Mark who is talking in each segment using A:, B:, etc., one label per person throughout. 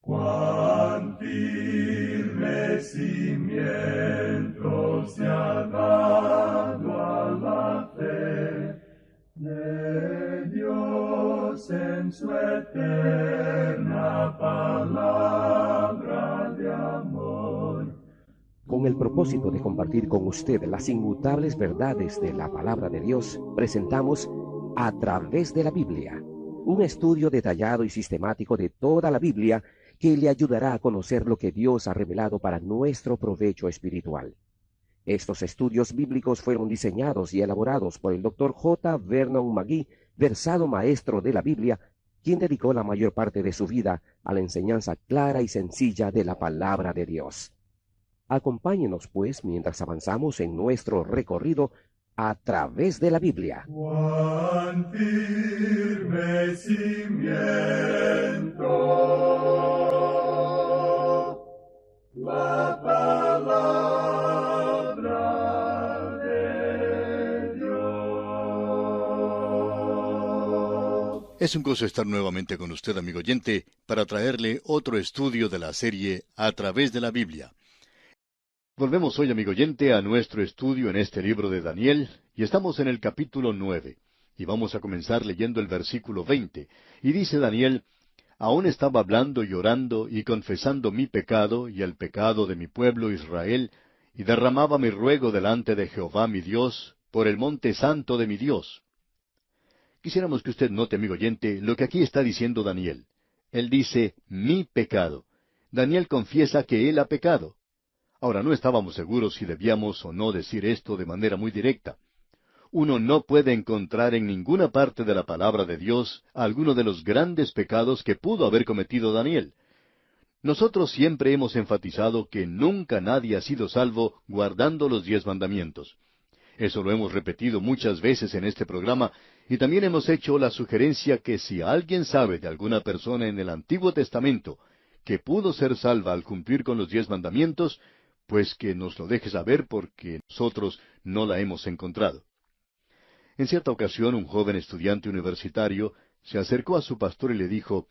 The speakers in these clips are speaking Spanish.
A: Cuán firme cimiento se ha dado a la fe de Dios en su eterna palabra de amor.
B: Con el propósito de compartir con usted las inmutables verdades de la palabra de Dios, presentamos A través de la Biblia, un estudio detallado y sistemático de toda la Biblia que le ayudará a conocer lo que Dios ha revelado para nuestro provecho espiritual. Estos estudios bíblicos fueron diseñados y elaborados por el Dr. J. Vernon McGee, versado maestro de la Biblia, quien dedicó la mayor parte de su vida a la enseñanza clara y sencilla de la palabra de Dios. Acompáñenos, pues, mientras avanzamos en nuestro recorrido a través de la Biblia.
A: Cuán firme cimiento la palabra de Dios.
C: Es un gozo estar nuevamente con usted, amigo oyente, para traerle otro estudio de la serie A través de la Biblia. Volvemos hoy, amigo oyente, a nuestro estudio en este libro de Daniel, y estamos en el capítulo 9, y vamos a comenzar leyendo el versículo 20, y dice Daniel: Aún estaba hablando y orando y confesando mi pecado y el pecado de mi pueblo Israel, y derramaba mi ruego delante de Jehová mi Dios, por el monte santo de mi Dios. Quisiéramos que usted note, amigo oyente, lo que aquí está diciendo Daniel. Él dice, mi pecado. Daniel confiesa que él ha pecado. Ahora, no estábamos seguros si debíamos o no decir esto de manera muy directa. Uno no puede encontrar en ninguna parte de la palabra de Dios alguno de los grandes pecados que pudo haber cometido Daniel. Nosotros siempre hemos enfatizado que nunca nadie ha sido salvo guardando los 10 mandamientos. Eso lo hemos repetido muchas veces en este programa, y también hemos hecho la sugerencia que si alguien sabe de alguna persona en el Antiguo Testamento que pudo ser salva al cumplir con los 10 mandamientos, pues que nos lo deje saber, porque nosotros no la hemos encontrado. En cierta ocasión, un joven estudiante universitario se acercó a su pastor y le dijo: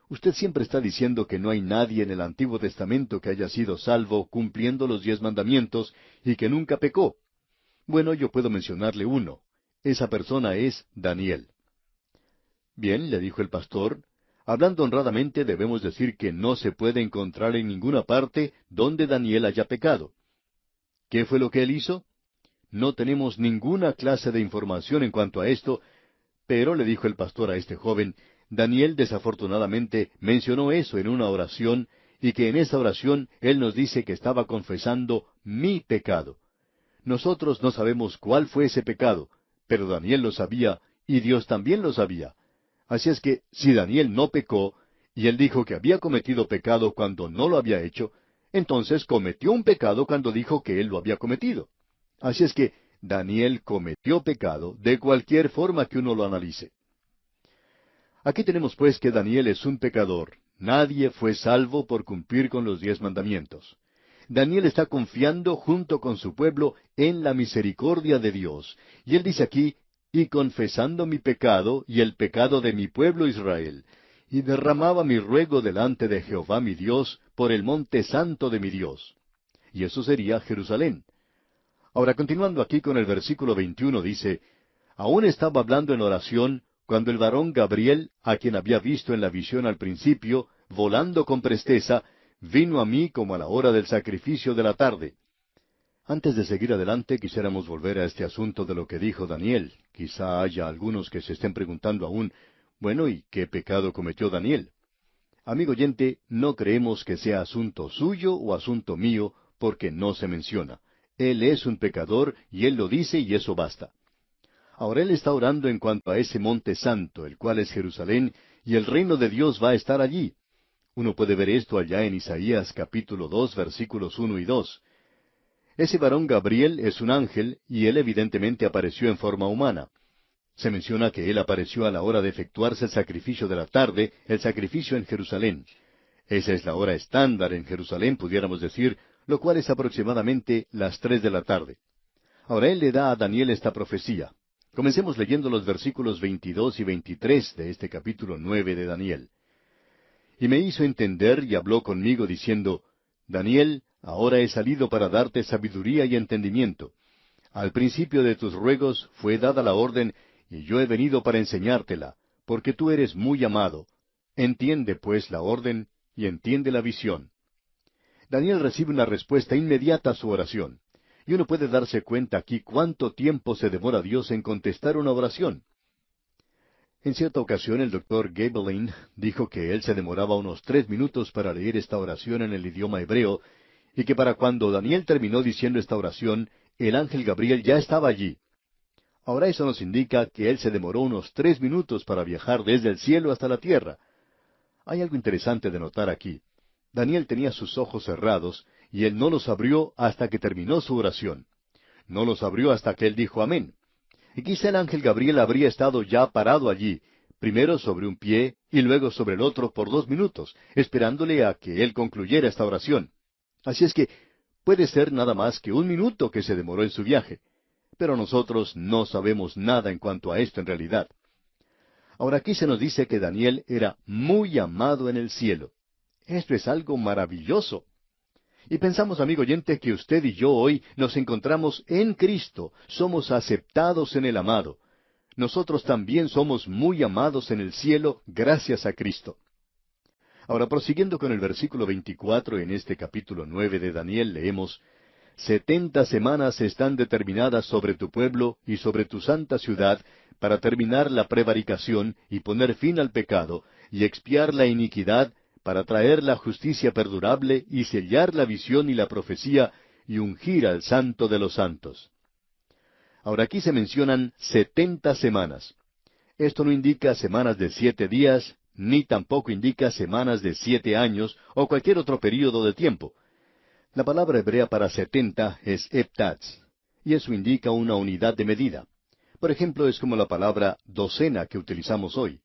C: «Usted siempre está diciendo que no hay nadie en el Antiguo Testamento que haya sido salvo cumpliendo los 10 mandamientos y que nunca pecó. Bueno, yo puedo mencionarle uno. Esa persona es Daniel». «Bien», le dijo el pastor, «hablando honradamente debemos decir que no se puede encontrar en ninguna parte donde Daniel haya pecado». ¿Qué fue lo que él hizo? No tenemos ninguna clase de información en cuanto a esto, pero, le dijo el pastor a este joven, Daniel desafortunadamente mencionó eso en una oración, y que en esa oración él nos dice que estaba confesando mi pecado. Nosotros no sabemos cuál fue ese pecado, pero Daniel lo sabía, y Dios también lo sabía. Así es que, si Daniel no pecó, y él dijo que había cometido pecado cuando no lo había hecho, entonces cometió un pecado cuando dijo que él lo había cometido. Así es que Daniel cometió pecado de cualquier forma que uno lo analice. Aquí tenemos pues que Daniel es un pecador. Nadie fue salvo por cumplir con los 10 mandamientos. Daniel está confiando junto con su pueblo en la misericordia de Dios. Y él dice aquí, «Y confesando mi pecado y el pecado de mi pueblo Israel, y derramaba mi ruego delante de Jehová mi Dios por el monte santo de mi Dios». Y eso sería Jerusalén. Ahora, continuando aquí con el versículo 21, dice, «Aún estaba hablando en oración, cuando el varón Gabriel, a quien había visto en la visión al principio, volando con presteza, vino a mí como a la hora del sacrificio de la tarde». Antes de seguir adelante, quisiéramos volver a este asunto de lo que dijo Daniel. Quizá haya algunos que se estén preguntando aún, bueno, ¿y qué pecado cometió Daniel? Amigo oyente, no creemos que sea asunto suyo o asunto mío, porque no se menciona. Él es un pecador, y él lo dice, y eso basta. Ahora él está orando en cuanto a ese monte santo, el cual es Jerusalén, y el reino de Dios va a estar allí. Uno puede ver esto allá en Isaías capítulo 2, versículos 1 y 2. Ese varón Gabriel es un ángel, y él evidentemente apareció en forma humana. Se menciona que él apareció a la hora de efectuarse el sacrificio de la tarde, el sacrificio en Jerusalén. Esa es la hora estándar en Jerusalén, pudiéramos decir, lo cual es aproximadamente las 3 de la tarde. Ahora él le da a Daniel esta profecía. Comencemos leyendo los versículos 22 y 23 de este capítulo 9 de Daniel. y me hizo entender y habló conmigo diciendo, Daniel, ahora he salido para darte sabiduría y entendimiento. Al principio de tus ruegos fue dada la orden, y yo he venido para enseñártela, porque tú eres muy amado. Entiende, pues, la orden, y entiende la visión. Daniel recibe una respuesta inmediata a su oración. Y uno puede darse cuenta aquí cuánto tiempo se demora Dios en contestar una oración. En cierta ocasión el doctor Gaebelein dijo que él se demoraba unos 3 minutos para leer esta oración en el idioma hebreo, y que para cuando Daniel terminó diciendo esta oración, el ángel Gabriel ya estaba allí. Ahora eso nos indica que él se demoró unos 3 minutos para viajar desde el cielo hasta la tierra. Hay algo interesante de notar aquí. Daniel tenía sus ojos cerrados, y él no los abrió hasta que terminó su oración. No los abrió hasta que él dijo amén. Y quizá el ángel Gabriel habría estado ya parado allí, primero sobre un pie y luego sobre el otro por 2 minutos, esperándole a que él concluyera esta oración. Así es que puede ser nada más que 1 minuto que se demoró en su viaje. Pero nosotros no sabemos nada en cuanto a esto en realidad. Ahora aquí se nos dice que Daniel era muy amado en el cielo. Esto es algo maravilloso. Y pensamos, amigo oyente, que usted y yo hoy nos encontramos en Cristo, somos aceptados en el amado. Nosotros también somos muy amados en el cielo gracias a Cristo. Ahora, prosiguiendo con el versículo 24 en este capítulo 9 de Daniel, leemos, 70 semanas están determinadas sobre tu pueblo y sobre tu santa ciudad para terminar la prevaricación y poner fin al pecado y expiar la iniquidad, para traer la justicia perdurable y sellar la visión y la profecía y ungir al Santo de los Santos. Ahora aquí se mencionan 70 semanas. Esto no indica semanas de 7 días, ni tampoco indica semanas de 7 años o cualquier otro período de tiempo. La palabra hebrea para 70 es heptatz, y eso indica una unidad de medida. Por ejemplo, es como la palabra docena que utilizamos hoy.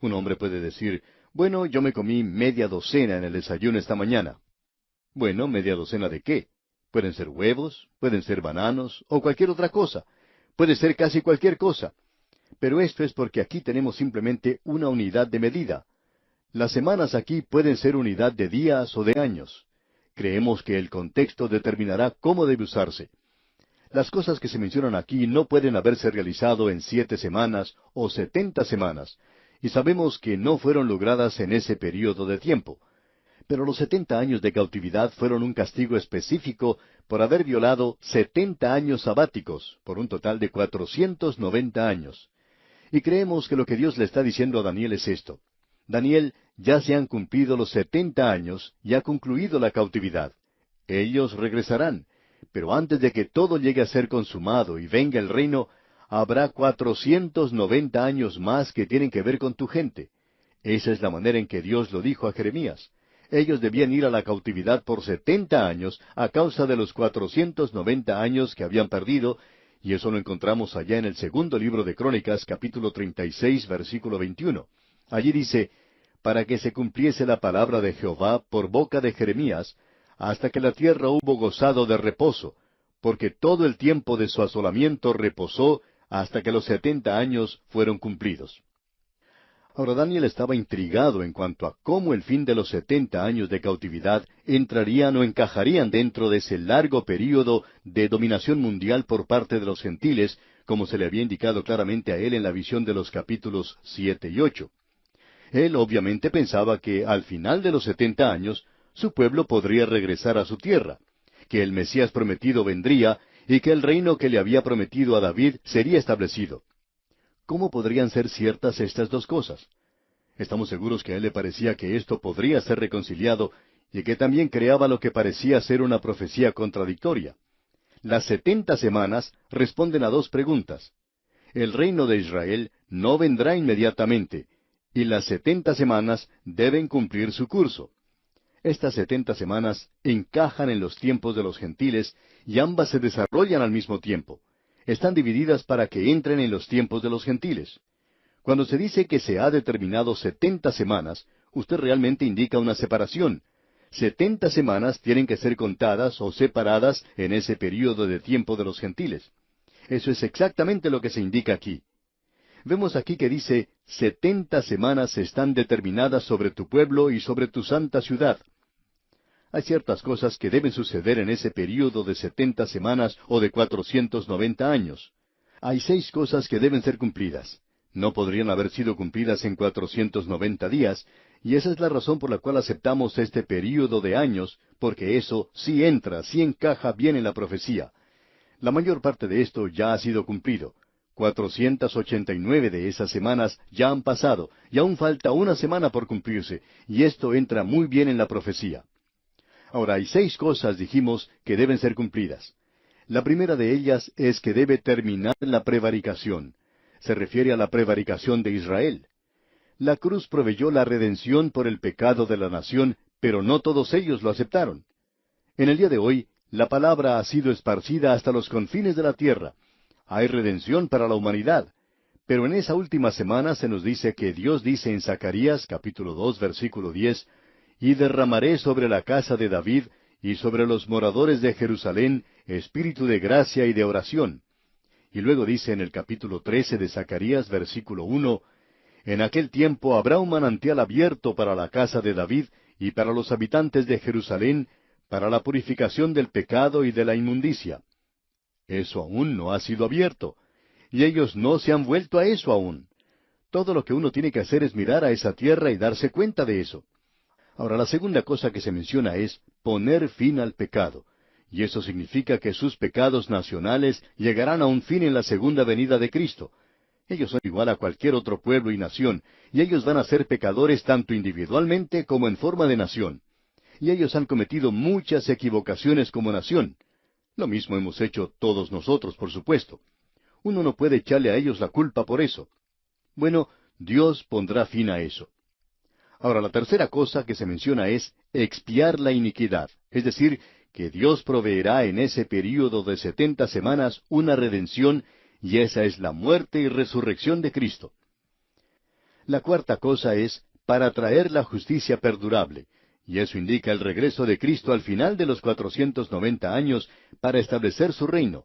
C: Un hombre puede decir, bueno, yo me comí media docena en el desayuno esta mañana. Bueno, ¿media docena de qué? Pueden ser huevos, pueden ser bananos, o cualquier otra cosa. Puede ser casi cualquier cosa. Pero esto es porque aquí tenemos simplemente una unidad de medida. Las semanas aquí pueden ser unidad de días o de años. Creemos que el contexto determinará cómo debe usarse. Las cosas que se mencionan aquí no pueden haberse realizado en 7 semanas o 70 semanas, y sabemos que no fueron logradas en ese período de tiempo. Pero los 70 años de cautividad fueron un castigo específico por haber violado 70 años sabáticos, por un total de 490 años. Y creemos que lo que Dios le está diciendo a Daniel es esto. Daniel, ya se han cumplido los 70 años y ha concluido la cautividad. Ellos regresarán, pero antes de que todo llegue a ser consumado y venga el reino, habrá 490 años más que tienen que ver con tu gente. Esa es la manera en que Dios lo dijo a Jeremías. Ellos debían ir a la cautividad por 70 años a causa de los 490 años que habían perdido, y eso lo encontramos allá en el segundo libro de Crónicas, capítulo 36, versículo 21. Allí dice, para que se cumpliese la palabra de Jehová por boca de Jeremías, hasta que la tierra hubo gozado de reposo, porque todo el tiempo de su asolamiento reposó hasta que los 70 años fueron cumplidos. Ahora Daniel estaba intrigado en cuanto a cómo el fin de los 70 años de cautividad entrarían o encajarían dentro de ese largo período de dominación mundial por parte de los gentiles, como se le había indicado claramente a él en la visión de los capítulos 7 y 8. Él obviamente pensaba que al final de los 70 años, su pueblo podría regresar a su tierra, que el Mesías prometido vendría y que el reino que le había prometido a David sería establecido. ¿Cómo podrían ser ciertas estas dos cosas? Estamos seguros que a él le parecía que esto podría ser reconciliado y que también creaba lo que parecía ser una profecía contradictoria. Las 70 semanas responden a dos preguntas. El reino de Israel no vendrá inmediatamente, y las 70 semanas deben cumplir su curso. Estas 70 semanas encajan en los tiempos de los gentiles y ambas se desarrollan al mismo tiempo. Están divididas para que entren en los tiempos de los gentiles. Cuando se dice que se ha determinado 70 semanas, usted realmente indica una separación. 70 semanas tienen que ser contadas o separadas en ese período de tiempo de los gentiles. Eso es exactamente lo que se indica aquí. Vemos aquí que dice, 70 semanas están determinadas sobre tu pueblo y sobre tu santa ciudad. Hay ciertas cosas que deben suceder en ese período de 70 semanas o de 490 años. Hay 6 cosas que deben ser cumplidas. No podrían haber sido cumplidas en 490 días, y esa es la razón por la cual aceptamos este período de años, porque eso sí entra, sí encaja bien en la profecía. La mayor parte de esto ya ha sido cumplido. 489 de esas semanas ya han pasado, y aún falta una semana por cumplirse, y esto entra muy bien en la profecía. Ahora, hay 6 cosas, dijimos, que deben ser cumplidas. La primera de ellas es que debe terminar la prevaricación. Se refiere a la prevaricación de Israel. La cruz proveyó la redención por el pecado de la nación, pero no todos ellos lo aceptaron. En el día de hoy, la palabra ha sido esparcida hasta los confines de la tierra. Hay redención para la humanidad. Pero en esa última semana se nos dice que Dios dice en Zacarías capítulo 2 versículo 10, y derramaré sobre la casa de David y sobre los moradores de Jerusalén espíritu de gracia y de oración. Y luego dice en el capítulo 13 de Zacarías, versículo 1, en aquel tiempo habrá un manantial abierto para la casa de David y para los habitantes de Jerusalén, para la purificación del pecado y de la inmundicia. Eso aún no ha sido abierto, y ellos no se han vuelto a eso aún. Todo lo que uno tiene que hacer es mirar a esa tierra y darse cuenta de eso. Ahora, la segunda cosa que se menciona es poner fin al pecado, y eso significa que sus pecados nacionales llegarán a un fin en la segunda venida de Cristo. Ellos son igual a cualquier otro pueblo y nación, y ellos van a ser pecadores tanto individualmente como en forma de nación. Y ellos han cometido muchas equivocaciones como nación. Lo mismo hemos hecho todos nosotros, por supuesto. Uno no puede echarle a ellos la culpa por eso. Bueno, Dios pondrá fin a eso. Ahora, la tercera cosa que se menciona es expiar la iniquidad, es decir, que Dios proveerá en ese período de 70 semanas una redención, y esa es la muerte y resurrección de Cristo. La cuarta cosa es para traer la justicia perdurable, y eso indica el regreso de Cristo al final de los 490 años para establecer su reino.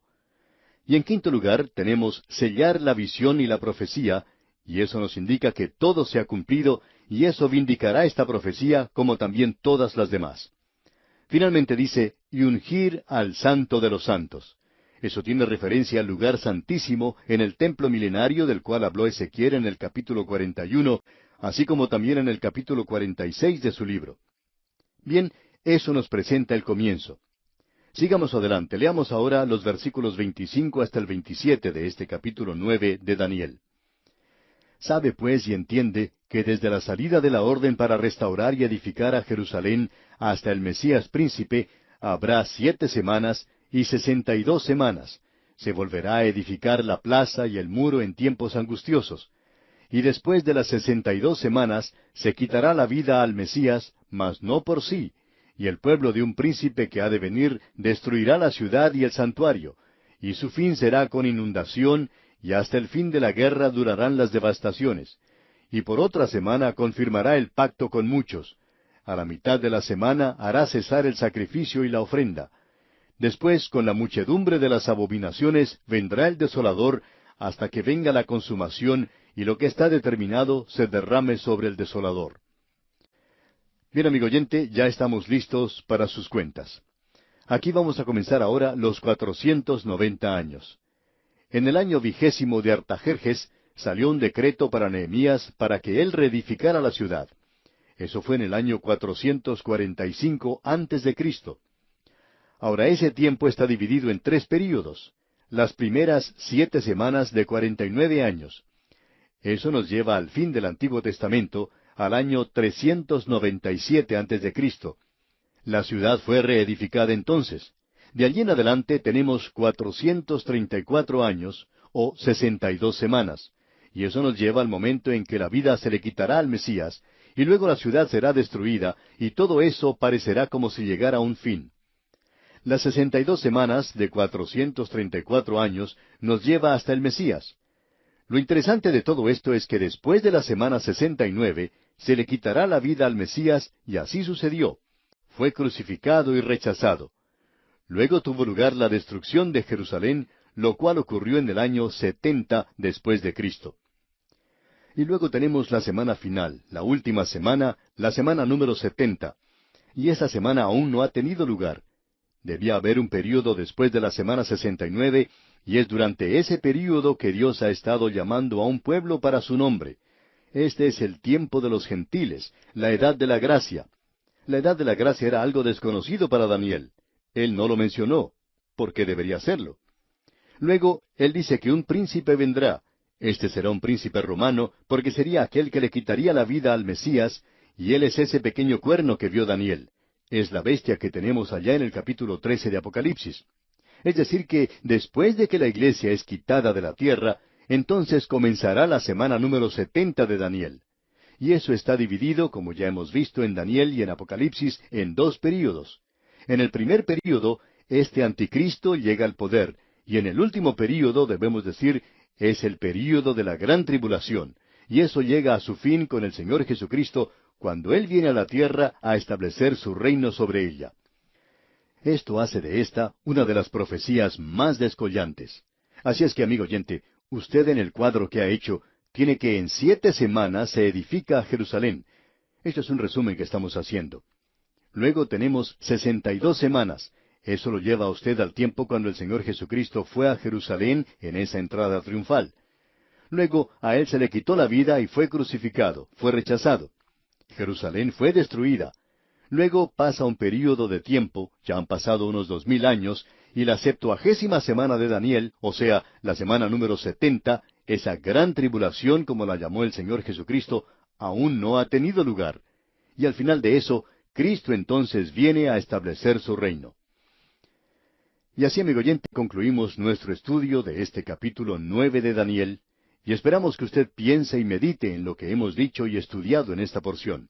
C: Y en quinto lugar tenemos sellar la visión y la profecía, y eso nos indica que todo se ha cumplido, y eso vindicará esta profecía como también todas las demás. Finalmente dice, y ungir al Santo de los Santos. Eso tiene referencia al lugar santísimo en el templo milenario del cual habló Ezequiel en el capítulo 41, así como también en el capítulo 46 de su libro. Bien, eso nos presenta el comienzo. Sigamos adelante, leamos ahora los versículos 25 hasta el 27 de este capítulo 9 de Daniel. Sabe pues y entiende que desde la salida de la orden para restaurar y edificar a Jerusalén hasta el Mesías príncipe habrá 7 semanas y 62 semanas. Se volverá a edificar la plaza y el muro en tiempos angustiosos. Y después de las 62 semanas se quitará la vida al Mesías, mas no por sí, y el pueblo de un príncipe que ha de venir destruirá la ciudad y el santuario, y su fin será con inundación, y hasta el fin de la guerra durarán las devastaciones. Y por otra semana confirmará el pacto con muchos. A la mitad de la semana hará cesar el sacrificio y la ofrenda. Después, con la muchedumbre de las abominaciones, vendrá el desolador, hasta que venga la consumación, y lo que está determinado se derrame sobre el desolador. Bien, amigo oyente, ya estamos listos para sus cuentas. Aquí vamos a comenzar ahora los 490 años. En el año 20 de Artajerjes salió un decreto para Nehemías para que él reedificara la ciudad. Eso fue en el año 445 antes de Cristo. Ahora ese tiempo está dividido en 3 períodos. Las primeras 7 semanas de 49 años. Eso nos lleva al fin del Antiguo Testamento, al año 397 antes de Cristo. La ciudad fue reedificada entonces. De allí en adelante tenemos 434 años, o 62 semanas, y eso nos lleva al momento en que la vida se le quitará al Mesías, y luego la ciudad será destruida, y todo eso parecerá como si llegara a un fin. Las 62 semanas de 434 años nos lleva hasta el Mesías. Lo interesante de todo esto es que después de la semana 69, se le quitará la vida al Mesías, y así sucedió. Fue crucificado y rechazado. Luego tuvo lugar la destrucción de Jerusalén, lo cual ocurrió en el año 70 después de Cristo. Y luego tenemos la semana final, la última semana, la semana número 70. Y esa semana aún no ha tenido lugar. Debía haber un período después de la semana 69, y es durante ese período que Dios ha estado llamando a un pueblo para su nombre. Este es el tiempo de los gentiles, la edad de la gracia. La edad de la gracia era algo desconocido para Daniel. Él no lo mencionó. ¿Por qué debería hacerlo? Luego, él dice que un príncipe vendrá. Este será un príncipe romano, porque sería aquel que le quitaría la vida al Mesías, y él es ese pequeño cuerno que vio Daniel. Es la bestia que tenemos allá en el capítulo 13 de Apocalipsis. Es decir que después de que la iglesia es quitada de la tierra, entonces comenzará la semana número 70 de Daniel. Y eso está dividido, como ya hemos visto en Daniel y en Apocalipsis, en dos períodos. En el primer período, este anticristo llega al poder, y en el último período, debemos decir, es el período de la gran tribulación, y eso llega a su fin con el Señor Jesucristo, cuando Él viene a la tierra a establecer su reino sobre ella. Esto hace de esta una de las profecías más descollantes. Así es que, amigo oyente, usted en el cuadro que ha hecho, tiene que en 7 semanas se edifica Jerusalén. Esto es un resumen que estamos haciendo. Luego tenemos 62 semanas. Eso lo lleva a usted al tiempo cuando el Señor Jesucristo fue a Jerusalén en esa entrada triunfal. Luego a Él se le quitó la vida y fue crucificado, fue rechazado. Jerusalén fue destruida. Luego pasa un período de tiempo, ya han pasado unos 2000 años, y la 70ª semana de Daniel, o sea, la semana número 70, esa gran tribulación, como la llamó el Señor Jesucristo, aún no ha tenido lugar. Y al final de eso, Cristo entonces viene a establecer su reino. Y así, amigo oyente, concluimos nuestro estudio de este capítulo 9 de Daniel, y esperamos que usted piense y medite en lo que hemos dicho y estudiado en esta porción.